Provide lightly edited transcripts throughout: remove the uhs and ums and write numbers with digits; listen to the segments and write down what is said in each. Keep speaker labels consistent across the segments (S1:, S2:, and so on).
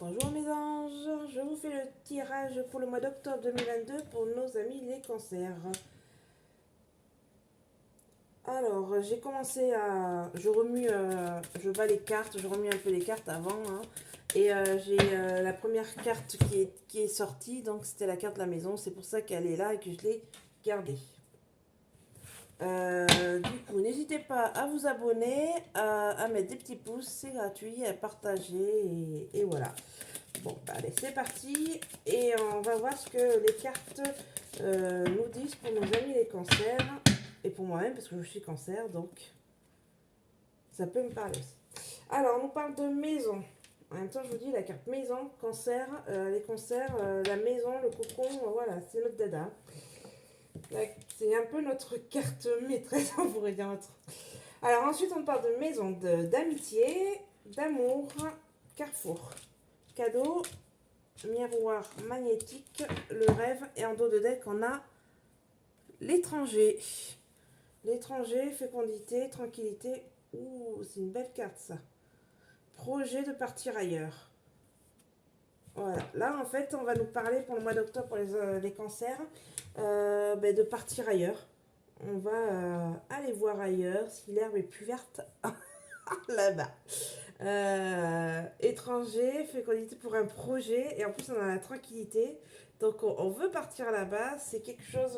S1: Bonjour mes anges, je vous fais le tirage pour le mois d'octobre 2022 pour nos amis les cancers. Alors, j'ai commencé à... Je bats les cartes, je remue un peu les cartes avant. Et j'ai la première carte qui est sortie, donc c'était la carte de la maison. C'est pour ça qu'elle est là et que je l'ai gardée. Du coup, n'hésitez pas à vous abonner, à mettre des petits pouces, c'est gratuit, à partager et voilà. Bon, bah, allez, c'est parti et on va voir ce que les cartes nous disent pour nos amis les cancers et pour moi-même parce que je suis cancer, donc ça peut me parler aussi. Alors, on nous parle de maison. En même temps, je vous dis, la carte maison, cancer, les cancers, la maison, le cocon, voilà, c'est notre dada. C'est un peu notre carte maîtresse, on pourrait dire. Alors, ensuite, on parle de maison, d'amitié, d'amour, carrefour, cadeau, miroir magnétique, le rêve, et en dos de deck on a l'étranger. L'étranger, fécondité, tranquillité. Ouh, c'est une belle carte ça. Projet de partir ailleurs. Voilà, là en fait on va nous parler pour le mois d'octobre pour les cancers de partir ailleurs. On va aller voir ailleurs si l'herbe est plus verte là-bas. Étranger, fécondité pour un projet et en plus on a la tranquillité. Donc on veut partir là-bas. C'est quelque chose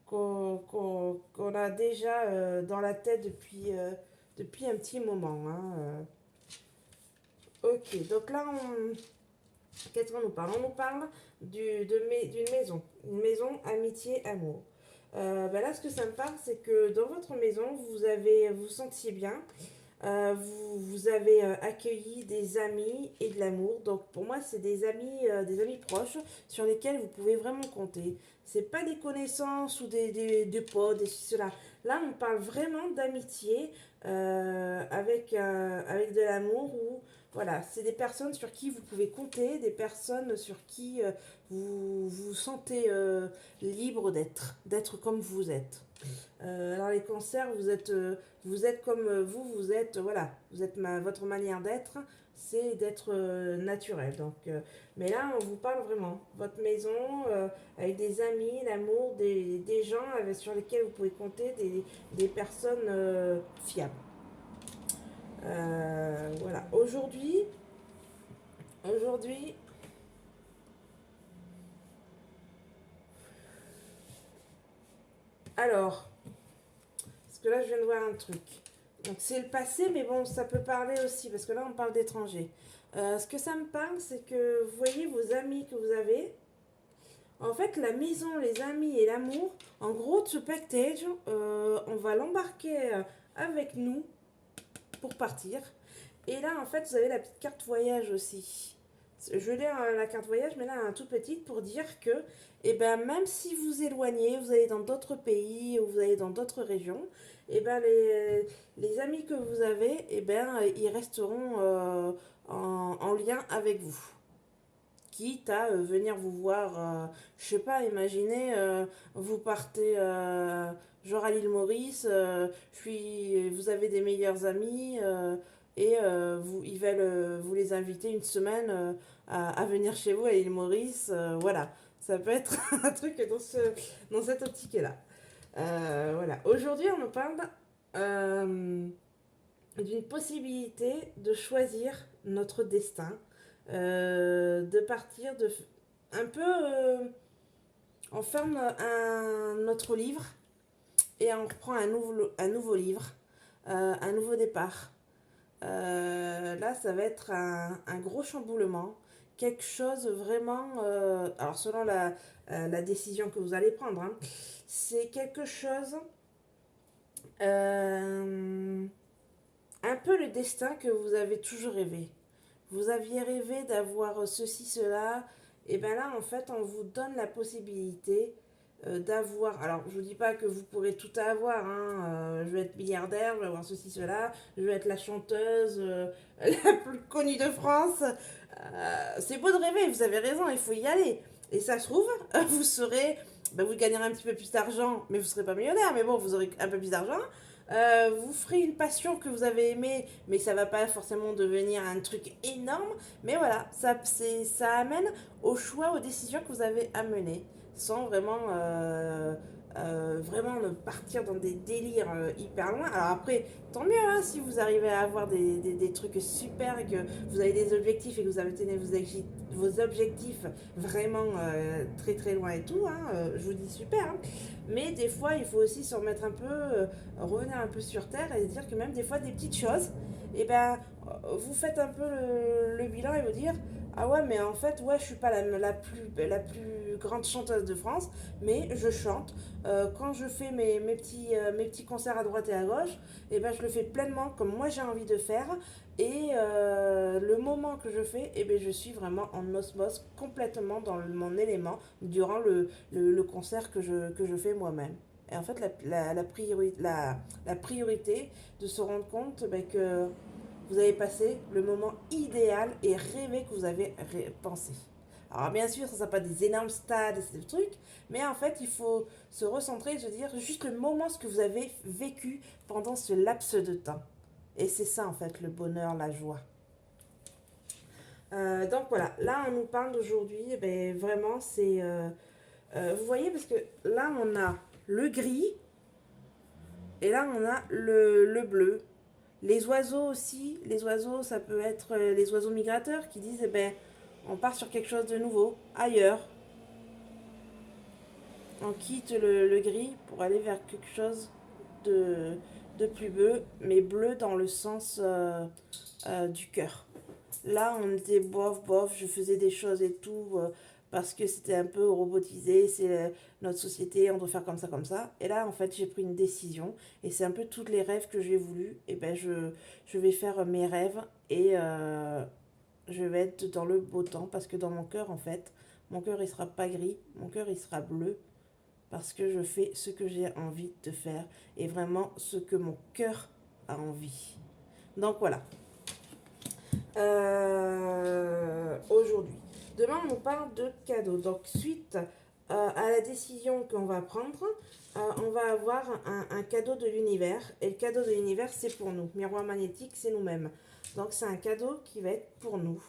S1: qu'on a déjà dans la tête depuis un petit moment. Ok, donc là, qu'est-ce qu'on nous parle? On nous parle d'une maison. Une maison, amitié, amour. Là, ce que ça me parle, c'est que dans votre maison, vous vous sentiez bien. Vous avez accueilli des amis et de l'amour. Donc pour moi, c'est des amis proches sur lesquels vous pouvez vraiment compter. C'est pas des connaissances ou des potes, des cela. Là, on parle vraiment d'amitié avec de l'amour ou voilà, c'est des personnes sur qui vous pouvez compter, des personnes sur qui vous vous sentez libre d'être comme vous êtes. Alors les cancers, vous êtes comme vous êtes, voilà, vous êtes votre manière d'être, c'est d'être naturel. Donc, mais là, on vous parle vraiment, votre maison, avec des amis, l'amour, des gens sur lesquels vous pouvez compter, des personnes fiables. Voilà, aujourd'hui, alors, parce que là, je viens de voir un truc. Donc c'est le passé, mais bon, ça peut parler aussi, parce que là, on parle d'étrangers. Ce que ça me parle, c'est que vous voyez vos amis que vous avez. En fait, la maison, les amis et l'amour, en gros, ce package, on va l'embarquer avec nous pour partir. Et là, en fait, vous avez la petite carte voyage aussi. Je lis la carte voyage, mais là, un tout petite pour dire que, eh ben, même si vous éloignez, vous allez dans d'autres pays ou vous allez dans d'autres régions, eh ben, les amis que vous avez, eh ben, ils resteront en lien avec vous. Quitte à venir vous voir, je sais pas, imaginez, vous partez genre à l'île Maurice, vous avez des meilleurs amis et ils veulent vous les inviter une semaine à venir chez vous à l'île Maurice, voilà. Ça peut être un truc dans cette optique-là. Voilà. Aujourd'hui, on nous parle d'une possibilité de choisir notre destin, de partir un peu, on ferme notre livre et on reprend un nouveau livre, un nouveau départ. Là, ça va être un gros chamboulement, quelque chose vraiment, alors selon la décision que vous allez prendre, hein, c'est quelque chose un peu le destin que vous avez toujours rêvé. Vous aviez rêvé d'avoir ceci, cela, et bien là, en fait, on vous donne la possibilité d'avoir. Alors, je vous dis pas que vous pourrez tout avoir, hein. Je vais être milliardaire, je vais avoir ceci, cela, je vais être la chanteuse la plus connue de France. C'est beau de rêver, vous avez raison, il faut y aller. Et ça se trouve, vous serez. Ben, vous gagnerez un petit peu plus d'argent, mais vous ne serez pas millionnaire, mais bon, vous aurez un peu plus d'argent. Vous ferez une passion que vous avez aimée, mais ça va pas forcément devenir un truc énorme. Mais voilà, ça amène au choix, aux décisions que vous avez à mener, sans vraiment, vraiment partir dans des délires hyper loin. Alors après, tant mieux hein, si vous arrivez à avoir des trucs super et que vous avez des objectifs et que vous avez tenu vos objectifs vraiment très très loin et tout. Hein, je vous dis super. Hein. Mais des fois, il faut aussi se remettre un peu, revenir un peu sur terre et se dire que même des fois, des petites choses, et ben, vous faites un peu le bilan et vous dire ah ouais, mais en fait, ouais, je suis pas la plus grande chanteuse de France, mais je chante. Quand je fais mes petits concerts à droite et à gauche, et ben, je le fais pleinement comme moi j'ai envie de faire. Et le moment que je fais, et ben, je suis vraiment en osmose complètement dans mon élément durant le concert que je fais moi-même. Et en fait, la priorité de se rendre compte ben, que vous avez passé le moment idéal et rêvé que vous avez pensé. Alors bien sûr, ça ne sera pas des énormes stades, des trucs, mais en fait, il faut se recentrer et se dire juste le moment, ce que vous avez vécu pendant ce laps de temps. Et c'est ça en fait le bonheur, la joie. Donc voilà, là on nous parle d'aujourd'hui, eh ben, vraiment c'est... vous voyez, parce que là on a le gris et là on a le bleu. Les oiseaux aussi, les oiseaux, ça peut être les oiseaux migrateurs qui disent, eh ben, on part sur quelque chose de nouveau, ailleurs. On quitte le gris pour aller vers quelque chose de, de plus bleu, mais bleu dans le sens du cœur. Là, on était bof, bof, je faisais des choses et tout, parce que c'était un peu robotisé, c'est notre société, on doit faire comme ça, comme ça. Et là, en fait, j'ai pris une décision, et c'est un peu tous les rêves que j'ai voulu, et ben je vais faire mes rêves, et je vais être dans le beau temps, parce que dans mon cœur, en fait, mon cœur, il sera pas gris, mon cœur, il sera bleu, parce que je fais ce que j'ai envie de faire, et vraiment ce que mon cœur a envie. Donc voilà, aujourd'hui. Demain, on nous parle de cadeaux. Donc, suite à la décision qu'on va prendre, on va avoir un cadeau de l'univers. Et le cadeau de l'univers, c'est pour nous. Miroir magnétique, c'est nous-mêmes. Donc, c'est un cadeau qui va être pour nous.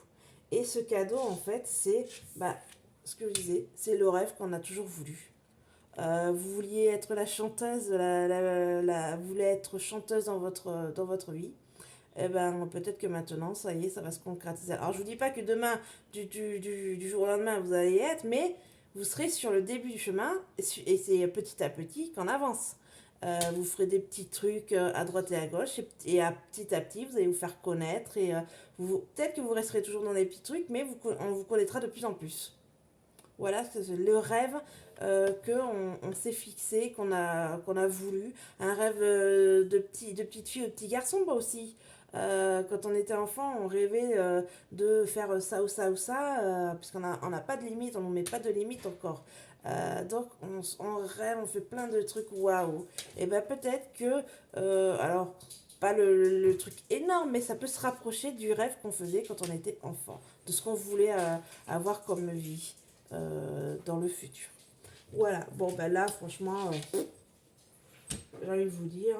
S1: Et ce cadeau, en fait, c'est bah, ce que je disais, c'est le rêve qu'on a toujours voulu. Vous vouliez être la chanteuse, vous voulez être chanteuse dans votre vie. Eh ben, peut-être que maintenant, ça y est, ça va se concrétiser. Alors, je vous dis pas que demain, du jour au lendemain, vous allez y être, mais vous serez sur le début du chemin et c'est petit à petit qu'on avance. Vous ferez des petits trucs à droite et à gauche et à petit, vous allez vous faire connaître et peut-être que vous resterez toujours dans les petits trucs, mais on vous connaîtra de plus en plus. Voilà, c'est le rêve qu'on s'est fixé, qu'on a voulu. Un rêve de petite fille ou de petit garçon, bah aussi. Quand on était enfant, on rêvait de faire ça ou ça ou ça, puisqu'on on n'a pas de limite, on ne met pas de limite encore. Donc on rêve, on fait plein de trucs waouh. Et ben peut-être que, alors, pas le truc énorme, mais ça peut se rapprocher du rêve qu'on faisait quand on était enfant, de ce qu'on voulait avoir comme vie dans le futur. Voilà, bon ben là franchement, j'ai envie de vous dire,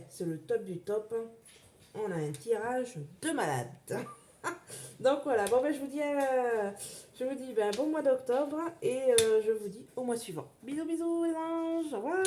S1: c'est le top du top. On a un tirage de malade. Donc voilà, bon ben je vous dis ben, bon mois d'octobre et je vous dis au mois suivant. Bisous bisous les anges, au revoir.